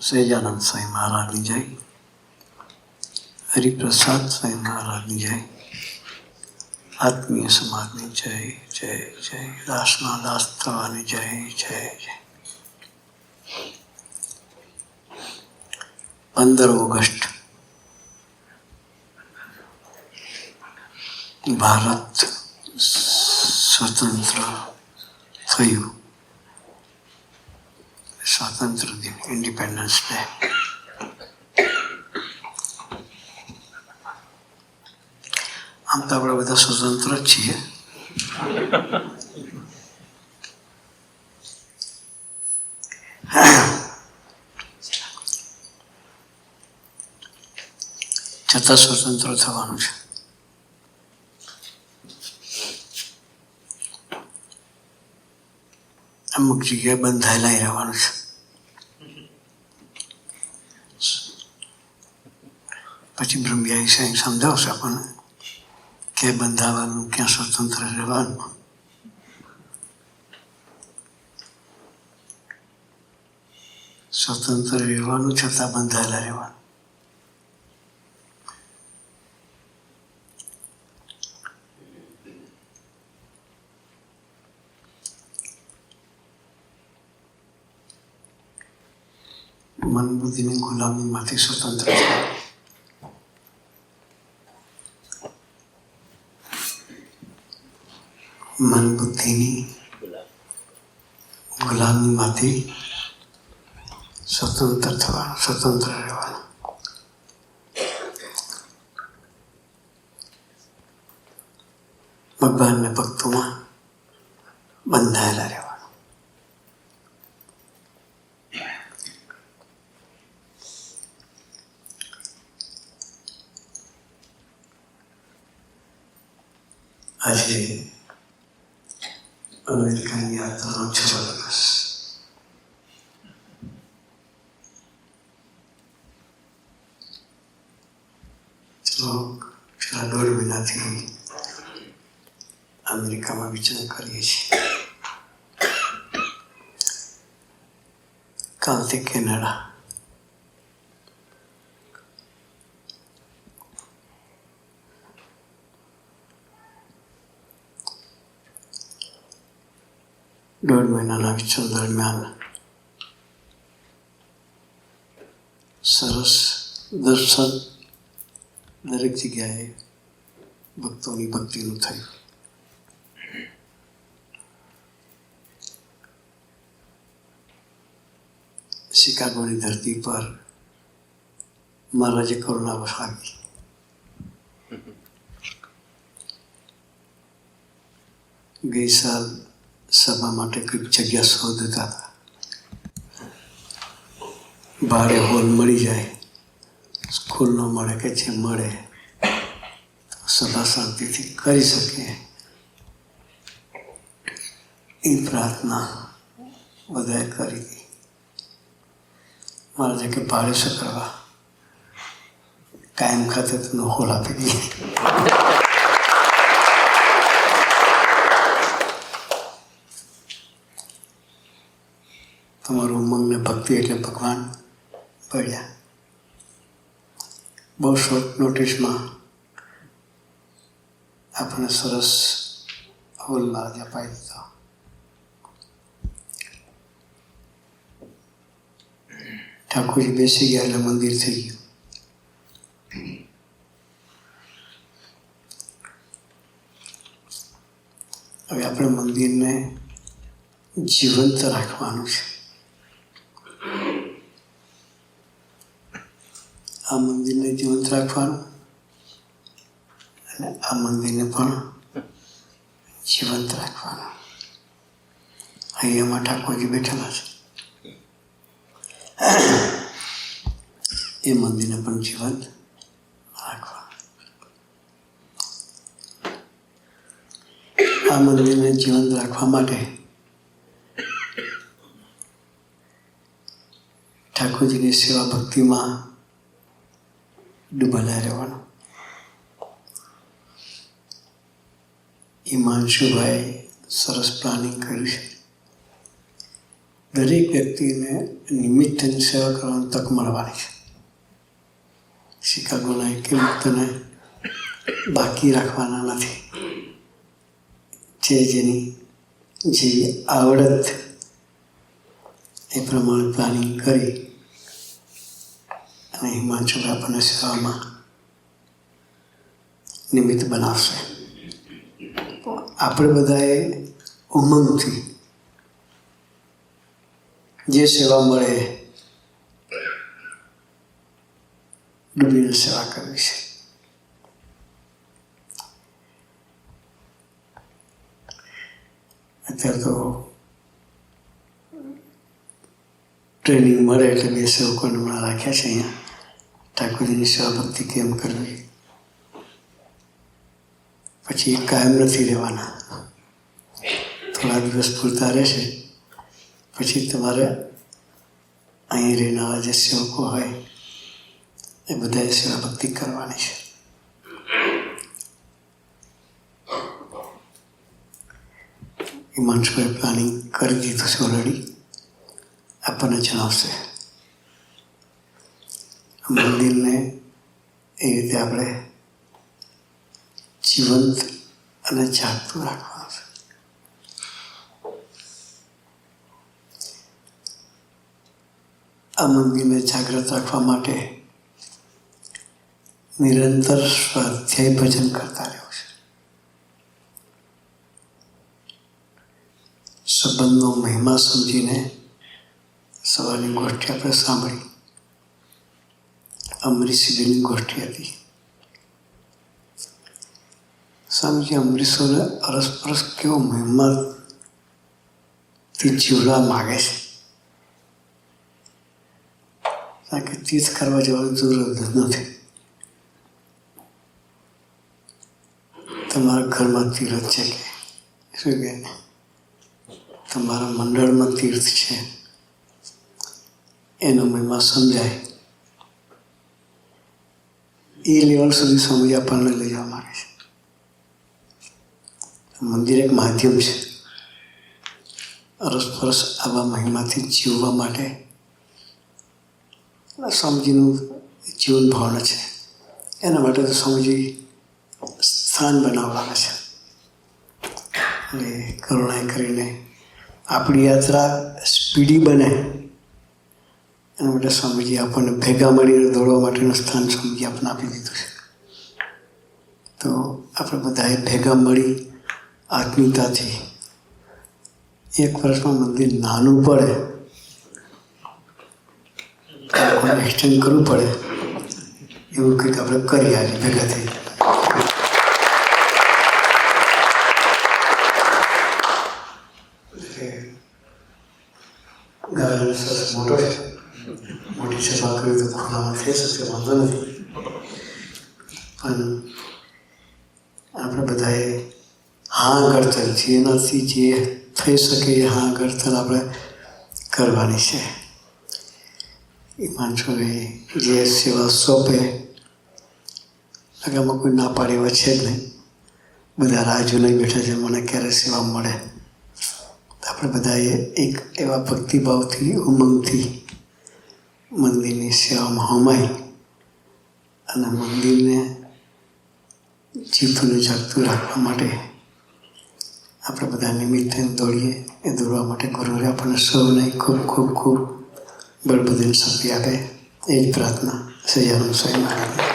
સહજાનંદ સ્વામી મહારાજની જય, હરિપ્રસાદ સ્વામી મહારાજની જય, આત્મીય સમાજની જય જય જય, દાસના દાસ થવાની જય જય જય. 15 ઓગસ્ટ ભારત સ્વતંત્ર થયું. સ્વાતંત્ર્ય દિન, ઇન્ડિપેન્ડન્સ ડે. આમ તો આપણે બધા સ્વતંત્ર જ છીએ, છતાં સ્વતંત્ર થવાનું છે. અમુક જગ્યાએ બંધાયેલા રહેવાનું છે. પછી બ્રહ્મયાઈ સાહેબ સમજાવશે આપણને ક્યાં બંધાવાનું, ક્યાં સ્વતંત્ર રહેવાનું. સ્વતંત્ર રહેવાનું છતાં બંધાયેલા રહેવાનું. મન બુદ્ધિની ગુલામીમાંથી સ્વતંત્ર છે. મન બુદ્ધિની ગુલામીમાંથી સ્વતંત્ર થવાનું, સ્વતંત્ર રહેવાનું. ભગવાનના ભક્તોમાં બંધાયેલા રહેવાનું. આજે અમેરિકાની યાત્રાનો 6રો દિવસ. છેલ્લા 1.5 મહિનાથી અમેરિકામાં વિચરણ કરીએ છીએ. કાલથી કેનેડા. દોઢ મહિનાના વિચરણ દરમિયાન સરસ દર્શન દરેક જગ્યાએ ભક્તોની ભક્તિનું થયું. શિકાગોની ધરતી પર મહારાજે કરુણા વસાવી. ગઈ સાલ સભા માટે કંઈક જગ્યા શોધતા હતા. ભાડે હોલ મળી જાય, સ્કૂલ ન મળે કે જે મળે સભા શાંતિથી કરી શકે એ પ્રાર્થના બધાએ કરી હતી. મહારાજે કે ભાડે શું કરવા, કાયમ ખાતે તમને હોલ આપી દઈએ. તમારું ઉમંગ ને ભક્તિ એટલે ભગવાન પડ્યા. બહુ શોર્ટ નોટિસમાં આપણને સરસ હોલ મહારાજ અપાઈ દીધો. ઠાકોરજી બેસી ગયા એટલે મંદિર થઈ ગયું. હવે આપણે મંદિરને જીવંત રાખવાનું છે. આ મંદિરને જીવંત રાખવાનું અને આ મંદિરને પણ જીવંત રાખવાનું. અહીંયામાં ઠાકોરજી બેઠેલા છે, એ મંદિરને પણ જીવંત રાખવાનું. આ મંદિરને જીવંત રાખવા માટે ઠાકોરજીની સેવા ભક્તિમાં ડૂબેલા રહેવાનું. હિમાંશુભાઈ સરસ પ્લાનિંગ કર્યું છે. દરેક વ્યક્તિને નિમિત્તની સેવા કરવાની તક મળવાની છે. શિકાગોના એક મુક્તને બાકી રાખવાના નથી. જેની જેવી આવડત એ પ્રમાણે પ્લાનિંગ કરી અને હિમાંશુભાઈ આપણને સેવામાં નિમિત્ત બનાવશે. આપણે બધાએ ઉમંગથી જે સેવા મળે ડૂબીને સેવા કરવી છે. અત્યારે તો ટ્રેનિંગ મળે એટલે 2 સેવકોને હમણાં રાખ્યા છે અહીંયા. ઠાકોરજીની સેવા ભક્તિ કેમ કરવી, પછી કાયમ નથી રહેવાના. થોડા દિવસ પૂરતા રહેશે, પછી તમારે અહીં રહેનારા જે સેવકો હોય એ બધાએ સેવા ભક્તિ કરવાની છે. હિમાંશુભાઈ પ્લાનિંગ કરી દીધું છે ઓલરેડી, આપણને જણાવશે. મંદિરને એ રીતે આપણે જીવંત અને જાગતું રાખવાનું છે. આ મંદિરને જાગૃત રાખવા માટે નિરંતર સ્વાધ્યાય ભજન કરતા રહેવું છે. સંબંધનો મહિમા સમજીને સવારની ગોષ્ઠી આપણે સાંભળી. અમરીશજીની ગોષ્ઠી હતી. સ્વામીજી અમરીશોને અરસપરસ કેવો મહિમાથી જીવવા માગે છે. કારણ કે તીર્થ કરવા જવાની જરૂર જ નથી. તમારા ઘરમાં તીર્થ છે કે શું કે તમારા મંડળમાં તીર્થ છે, એનો મહિમા સમજાય એ લેવલ સુધી સમજી આપણને લઈ જવા માંગે છે. મંદિર એક માધ્યમ છે અરસપરસ આવા મહિમાથી જીવવા માટે. સ્વામીજીનું જીવન ભાવના છે, એના માટે તો સ્વામીજી સ્થાન બનાવવાના છે. એટલે કરુણાએ કરીને આપણી યાત્રા સ્પીડી બને એના માટે સ્વામીજી આપણને ભેગા મળીને દોડવા માટેનું સ્થાન સ્વામીજી આપણને આપી દીધું છે. તો આપણે બધાએ ભેગા મળી આત્મીયતાથી 1 વર્ષમાં મંદિર નાનું પડે, લોકોને એક્સટેન્ડ કરવું પડે એવું કંઈક આપણે કરી આજે ભેગા થઈ. ગાળાનો સરસ મોટો છે, મોટી સભા કરી તો ખુલ્લામાં થઈ શકશે, વાંધો નથી. પણ આપણે બધાએ હા ગળતર જેનાથી જે થઈ શકે એ હા ગળતર આપણે કરવાની છે. હિમાંશુભાઈ જે સેવા સોંપે આમાં કોઈ ના પાડે એવા છે જ નહીં. બધા રાહ જોઈને બેઠા છે મને ક્યારે સેવા મળે. આપણે બધાએ એક એવા ભક્તિભાવથી ઉમંગથી મંદિરની સેવામાં હોમાય અને મંદિરને જીવતું જાગતું રાખવા માટે આપણે બધા નિમિત્તે દોડીએ. એ દોડવા માટે ગુરુએ આપણને સૌને ખૂબ ખૂબ ખૂબ બળબુદ્ધિની શક્તિ આપે એ જ પ્રાર્થના. સહજાનંદ સ્વામી મહારાજ.